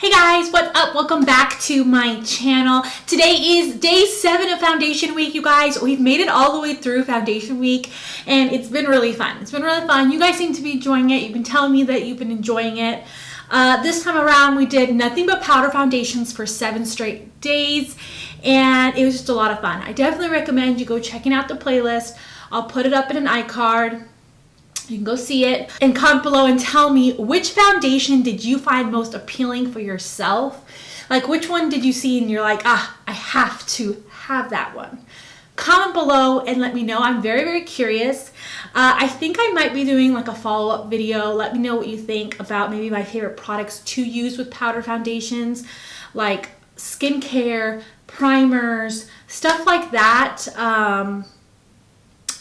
Hey guys, what's up? Welcome back to my channel. Today is day 7 of foundation week, you guys. We've made it all the way through foundation week and it's been really fun. It's been really fun. You guys seem to be enjoying it. You've been telling me that you've been enjoying it. This time around we did nothing but powder foundations for 7 straight days and it was just a lot of fun. I definitely recommend you go checking out the playlist. I'll put it up in an iCard. You can go see it and comment below and tell me which foundation did you find most appealing for yourself? Like which one did you see and you're like, I have to have that one. Comment below and let me know. I'm very, very curious. I think I might be doing like a follow-up video. Let me know what you think about maybe my favorite products to use with powder foundations, like skincare, primers, stuff like that.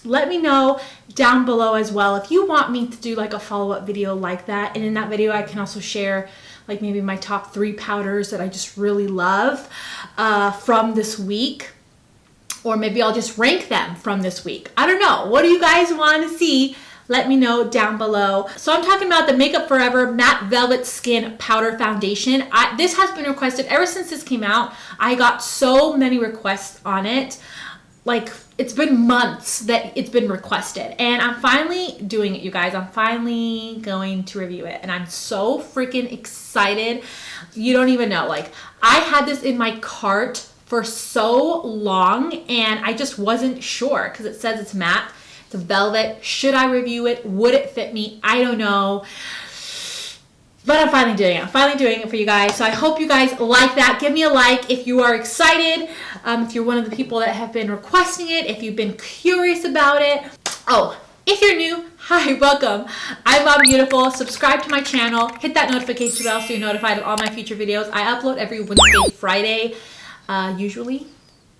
Let me know down below as well if you want me to do like a follow-up video like that, and in that video I can also share like maybe my top 3 powders that I just really love from this week, or maybe I'll just rank them from this week. I don't know. What do you guys want to see? Let me know down below. So I'm talking about the Makeup Forever Matte Velvet Skin Powder Foundation. This has been requested ever since this came out. I got so many requests on it. Like, it's been months that it's been requested and I'm finally doing it, you guys. I'm finally going to review it and I'm so freaking excited. You don't even know. Like, I had this in my cart for so long and I just wasn't sure because it says it's matte, it's a velvet. Should I review it? Would it fit me? I don't know. But I'm finally doing it. I'm finally doing it for you guys. So I hope you guys like that. Give me a like if you are excited. If you're one of the people that have been requesting it. If you've been curious about it. Oh, if you're new, hi, welcome. I'm Bondbeautyful. Subscribe to my channel. Hit that notification bell so you're notified of all my future videos. I upload every Wednesday, Friday. Usually,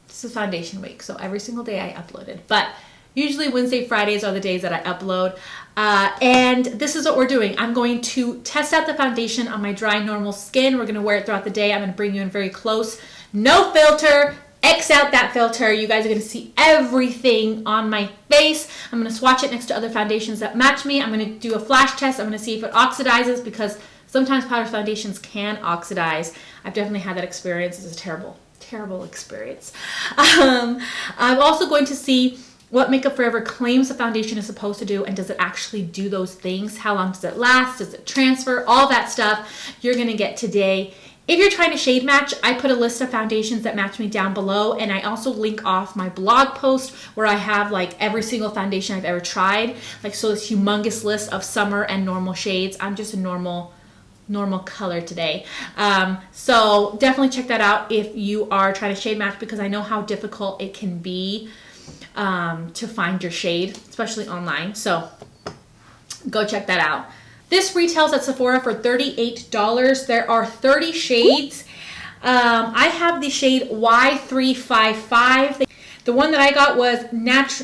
this is foundation week. So every single day I upload it. But usually Wednesday, Fridays are the days that I upload. And this is what we're doing. I'm going to test out the foundation on my dry, normal skin. We're going to wear it throughout the day. I'm going to bring you in very close. No filter. X out that filter. You guys are going to see everything on my face. I'm going to swatch it next to other foundations that match me. I'm going to do a flash test. I'm going to see if it oxidizes because sometimes powder foundations can oxidize. I've definitely had that experience. It's a terrible, terrible experience. I'm also going to see what Makeup Forever claims the foundation is supposed to do, and does it actually do those things? How long does it last? Does it transfer? All that stuff you're going to get today. If you're trying to shade match, I put a list of foundations that match me down below, and I also link off my blog post where I have like every single foundation I've ever tried. Like, so this humongous list of summer and normal shades. I'm just a normal color today. So definitely check that out if you are trying to shade match, because I know how difficult it can be to find your shade, especially online. So go check that out. This retails at Sephora for $38. There are 30 shades. I have the shade Y355. The one that I got was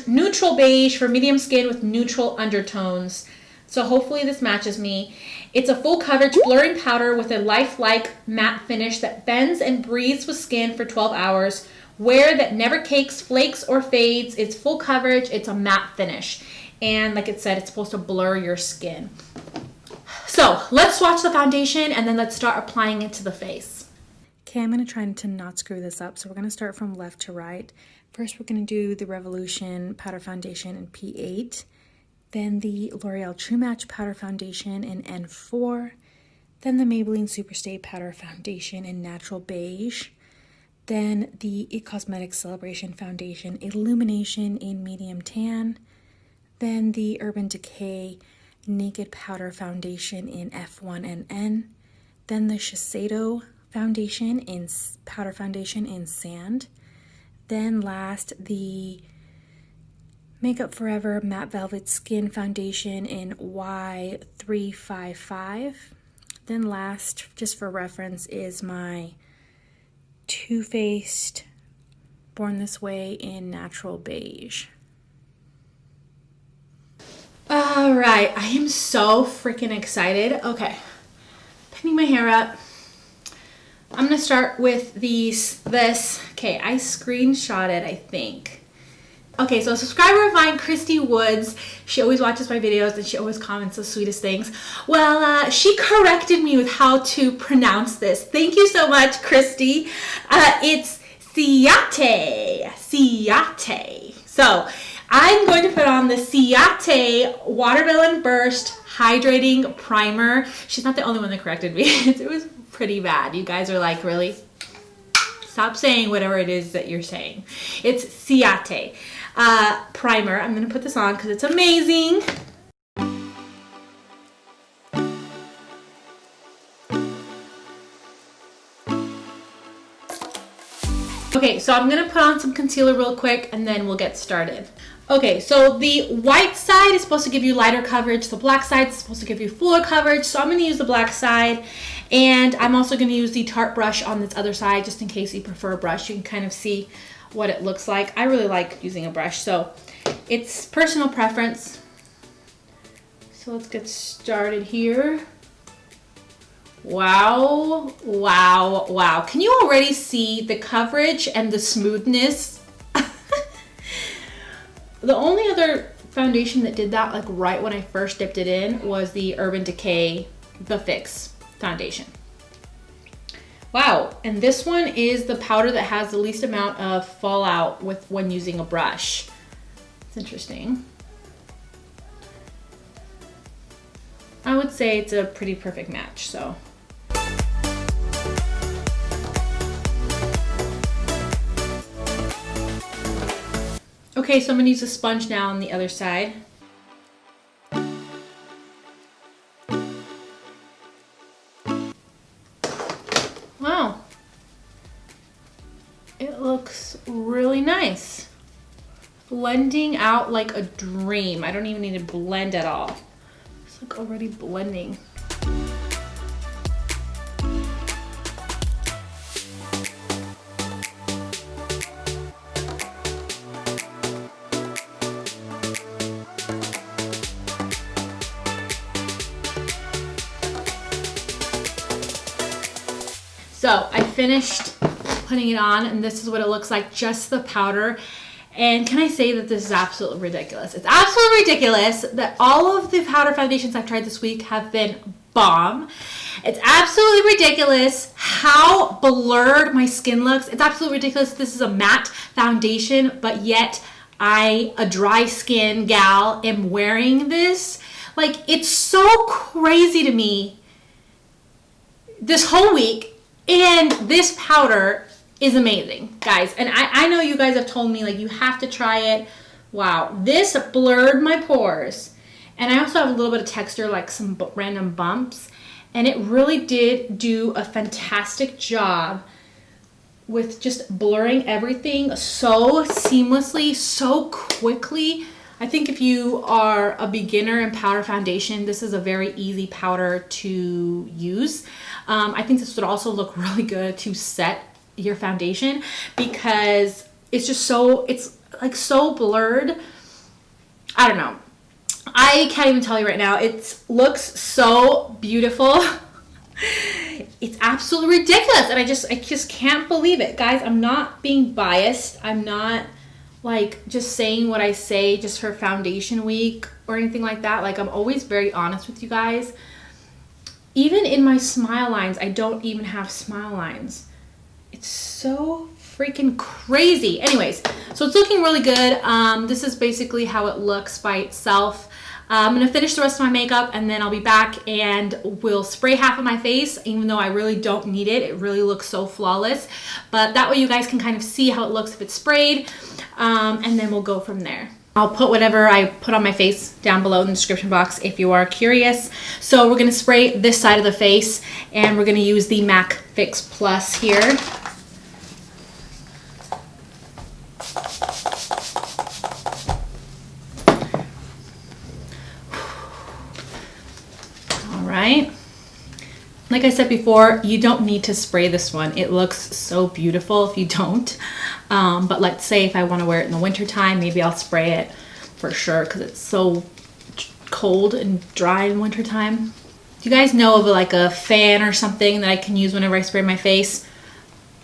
neutral beige for medium skin with neutral undertones. So hopefully this matches me. It's a full coverage blurring powder with a lifelike matte finish that bends and breathes with skin for 12 hours. Wear that never cakes, flakes, or fades. It's full coverage. It's a matte finish. And like it said, it's supposed to blur your skin. So let's swatch the foundation and then let's start applying it to the face. Okay, I'm going to try to not screw this up. So we're going to start from left to right. First, we're going to do the Revolution Powder Foundation in P8. Then the L'Oreal True Match Powder Foundation in N4. Then the Maybelline Superstay Powder Foundation in Natural Beige. Then the IT Cosmetics Celebration Foundation Illumination in Medium Tan. Then the Urban Decay Naked Powder Foundation in F1 and N. Then the Shiseido Foundation in Powder Foundation in Sand. Then last, the Makeup Forever Matte Velvet Skin Foundation in Y355. Then last, just for reference, is my Too Faced Born This Way in Natural Beige. All right, I am so freaking excited. Okay, pinning my hair up. I'm gonna start with this. Okay, I screenshotted, I think, Okay, so a subscriber of mine, Christy Woods, she always watches my videos and she always comments the sweetest things. Well, she corrected me with how to pronounce this. Thank you so much, Christy. It's Ciate. Ciate. So I'm going to put on the Ciate Watermelon Burst Hydrating Primer. She's not the only one that corrected me. It was pretty bad. You guys are like, really? Stop saying whatever it is that you're saying. It's Ciate primer. I'm gonna put this on because it's amazing. Okay, so I'm gonna put on some concealer real quick and then we'll get started. Okay, so the white side is supposed to give you lighter coverage. The black side is supposed to give you fuller coverage. So I'm gonna use the black side, and I'm also gonna use the Tarte brush on this other side, just in case you prefer a brush. You can kind of see what it looks like. I really like using a brush, so it's personal preference. So let's get started here. Wow, wow, wow. Can you already see the coverage and the smoothness? The only other foundation that did that, like right when I first dipped it in, was the Urban Decay The Fix foundation. Wow, and this one is the powder that has the least amount of fallout when using a brush. It's interesting. I would say it's a pretty perfect match, so. Okay, so I'm gonna use a sponge now on the other side. Wow. It looks really nice. Blending out like a dream. I don't even need to blend at all. It's like already blending. So I finished putting it on, and this is what it looks like, just the powder. And can I say that this is absolutely ridiculous? It's absolutely ridiculous that all of the powder foundations I've tried this week have been bomb. It's absolutely ridiculous how blurred my skin looks. It's absolutely ridiculous. This is a matte foundation, but yet I, a dry skin gal, am wearing this. Like, it's so crazy to me this whole week. And this powder is amazing, guys. And I know you guys have told me, like, you have to try it. Wow, this blurred my pores. And I also have a little bit of texture, like some random bumps. And it really did do a fantastic job with just blurring everything so seamlessly, so quickly. I think if you are a beginner in powder foundation, this is a very easy powder to use. I think this would also look really good to set your foundation because it's just so, it's like so blurred. I don't know. I can't even tell you right now. It looks so beautiful. It's absolutely ridiculous. And I just can't believe it. Guys, I'm not being biased. I'm not like just saying what I say just for foundation week or anything like that. Like, I'm always very honest with you guys. Even in my smile lines, I don't even have smile lines. It's so freaking crazy. Anyways, so it's looking really good. This is basically how it looks by itself. I'm gonna finish the rest of my makeup and then I'll be back and we'll spray half of my face, even though I really don't need it. It really looks so flawless. But that way you guys can kind of see how it looks if it's sprayed. And then we'll go from there. I'll put whatever I put on my face down below in the description box if you are curious. So we're gonna spray this side of the face and we're gonna use the MAC Fix Plus here. All right. Like I said before, you don't need to spray this one. It looks so beautiful if you don't. But let's say if I want to wear it in the winter time, maybe I'll spray it for sure because it's so cold and dry in winter time. Do you guys know of like a fan or something that I can use whenever I spray my face?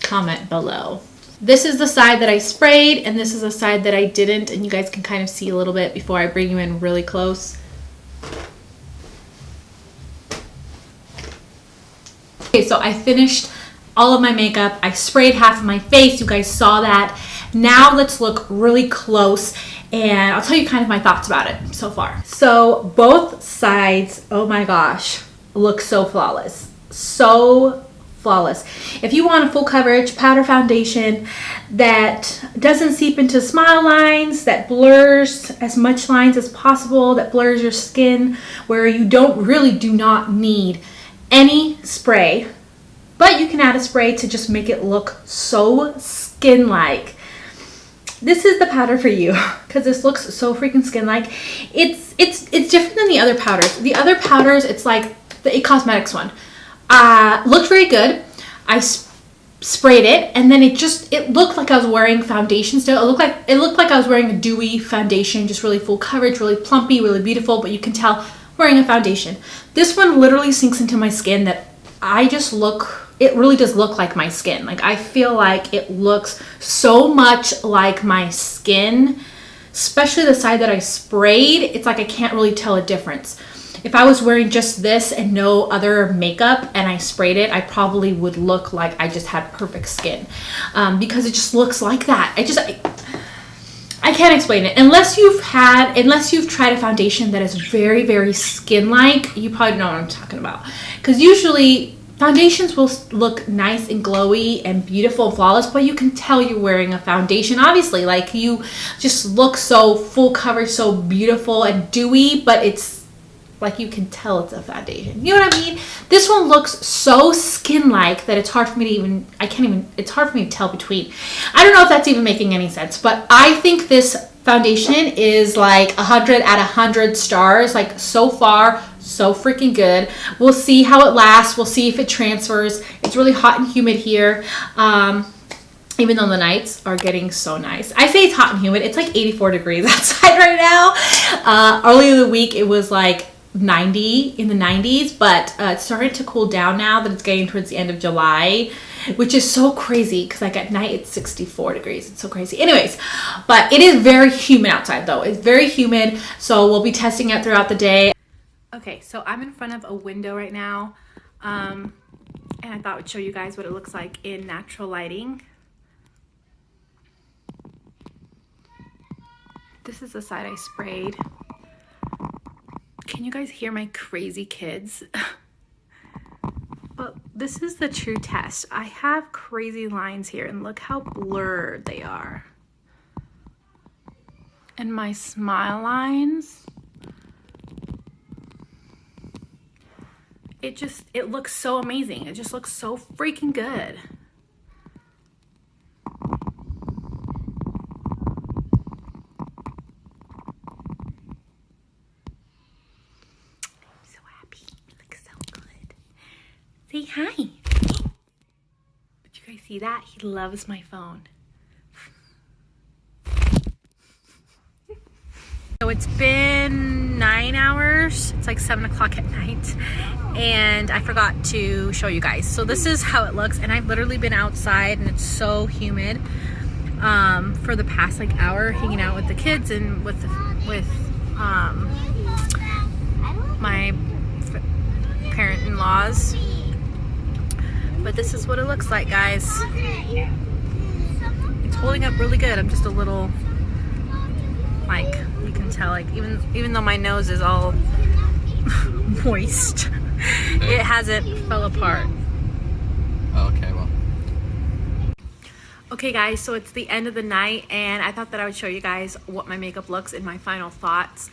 Comment below. This is the side that I sprayed, and this is the side that I didn't, and you guys can kind of see a little bit before I bring you in really close. Okay, so I finished all of my makeup. I sprayed half of my face. You guys saw that. Now let's look really close, and I'll tell you kind of my thoughts about it so far. So both sides, oh my gosh, look so flawless. So flawless. If you want a full coverage powder foundation that doesn't seep into smile lines, that blurs as much lines as possible, that blurs your skin, where you do not need any spray, but you can add a spray to just make it look so skin-like. This is the powder for you, because this looks so freaking skin-like. It's different than the other powders. The other powders, it's like the IT Cosmetics one. Looked very good. I sprayed it, and then it looked like I was wearing foundation still. It looked like I was wearing a dewy foundation, just really full coverage, really plumpy, really beautiful, but you can tell wearing a foundation. This one literally sinks into my skin that it really does look like my skin. Like, I feel like it looks so much like my skin, especially the side that I sprayed. It's like I can't really tell a difference. If I was wearing just this and no other makeup and I sprayed it, I probably would look like I just had perfect skin, because it just looks like that. I can't explain it. Unless you've tried a foundation that is very, very skin-like, you probably know what I'm talking about. Because usually foundations will look nice and glowy and beautiful and flawless, but you can tell you're wearing a foundation. Obviously, like, you just look so full coverage, so beautiful and dewy, but it's like you can tell it's a foundation. You know what I mean? This one looks so skin-like that it's hard for me to it's hard for me to tell between. I don't know if that's even making any sense, but I think this foundation is like 100 out of 100 stars. Like, so far, so freaking good. We'll see how it lasts. We'll see if it transfers. It's really hot and humid here. Even though the nights are getting so nice. I say it's hot and humid. It's like 84 degrees outside right now. Earlier in the week, it was like 90 in the 90s, but it's starting to cool down now that it's getting towards the end of July, which is so crazy because like at night it's 64 degrees. It's so crazy. Anyways, but it is very humid outside though. It's very humid, so we'll be testing it throughout the day. Okay, so I'm in front of a window right now, and I thought I'd show you guys what it looks like in natural lighting. This is the side I sprayed. Can you guys hear my crazy kids? But this is the true test. I have crazy lines here, and look how blurred they are. And my smile lines, it looks so amazing. It just looks so freaking good. Say hi. Did you guys see that? He loves my phone. So it's been 9 hours. It's like 7 o'clock at night. And I forgot to show you guys. So this is how it looks. And I've literally been outside and it's so humid for the past like hour, hanging out with the kids and with my parent-in-laws. But this is what it looks like, guys. It's holding up really good. I'm just a little, like, you can tell, like, even though my nose is all moist, it hasn't fell apart. Oh, okay, well. Okay, guys, so it's the end of the night, and I thought that I would show you guys what my makeup looks and my final thoughts.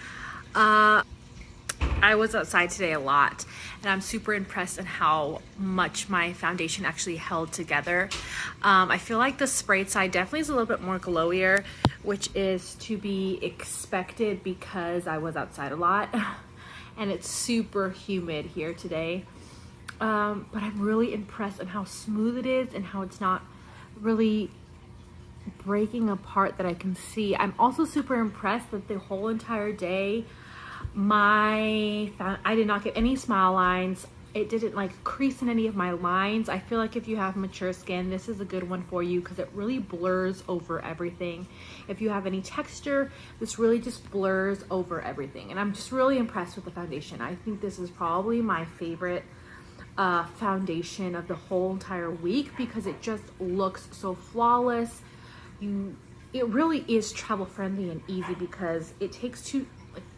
I was outside today a lot, and I'm super impressed at how much my foundation actually held together. I feel like the sprayed side definitely is a little bit more glowier, which is to be expected because I was outside a lot and it's super humid here today. But I'm really impressed on how smooth it is and how it's not really breaking apart that I can see. I'm also super impressed that the whole entire day I did not get any smile lines. It didn't like crease in any of my lines. I feel like if you have mature skin, this is a good one for you because it really blurs over everything. If you have any texture, this really just blurs over everything. And I'm just really impressed with the foundation. I think this is probably my favorite foundation of the whole entire week because it just looks so flawless. It really is travel friendly and easy because it takes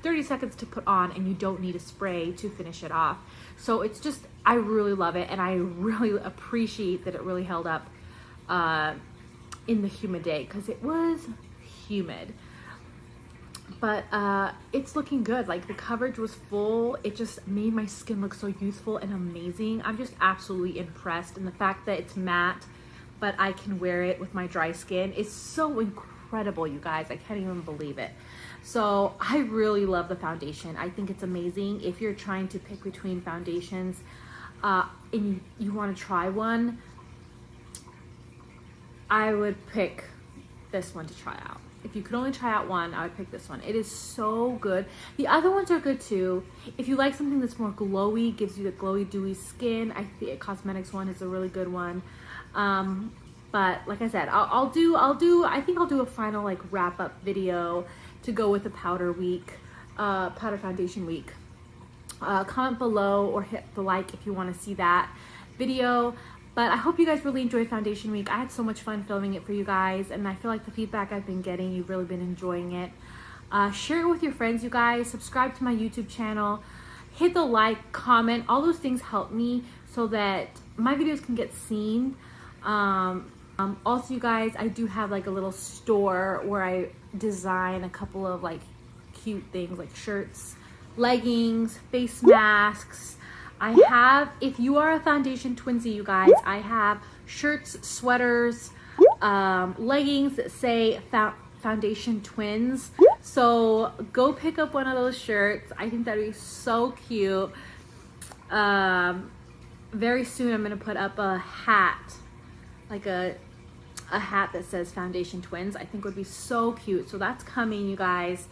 30 seconds to put on and you don't need a spray to finish it off. So it's just, I really love it, and I really appreciate that it really held up in the humid day because it was humid. But it's looking good. Like the coverage was full. It just made my skin look so youthful and amazing. I'm just absolutely impressed, and the fact that it's matte but I can wear it with my dry skin is so incredible, you guys. I can't even believe it. So I really love the foundation. I think it's amazing. If you're trying to pick between foundations and you want to try one, I would pick this one to try out. If you could only try out one, I would pick this one. It is so good. The other ones are good too. If you like something that's more glowy, gives you the glowy, dewy skin, I think Cosmetics one is a really good one. But like I said, I think I'll do a final like wrap up video to go with the powder week, powder foundation week. Comment below or hit the like if you want to see that video. But I hope you guys really enjoyed foundation week. I had so much fun filming it for you guys, and I feel like the feedback I've been getting, you've really been enjoying it. Share it with your friends, you guys. Subscribe to my YouTube channel. Hit the like, comment. All those things help me so that my videos can get seen. Also, you guys, I do have like a little store where I design a couple of like cute things like shirts, leggings, face masks. I have, if you are a foundation twinsy, you guys, I have shirts, sweaters, leggings that say foundation twins. So go pick up one of those shirts. I think that'd be so cute. Very soon I'm gonna put up a hat, like a hat that says foundation twins. I think would be so cute. So that's coming, you guys.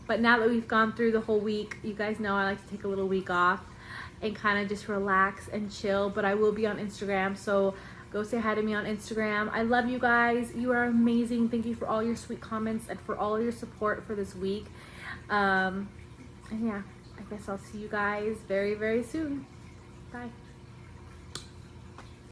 But now that we've gone through the whole week, you guys know I like to take a little week off and kind of just relax and chill. But I will be on Instagram, so go say hi to me on Instagram. I love you guys. You are amazing. Thank you for all your sweet comments and for all of your support for this week. And yeah, I guess I'll see you guys very, very soon. Bye.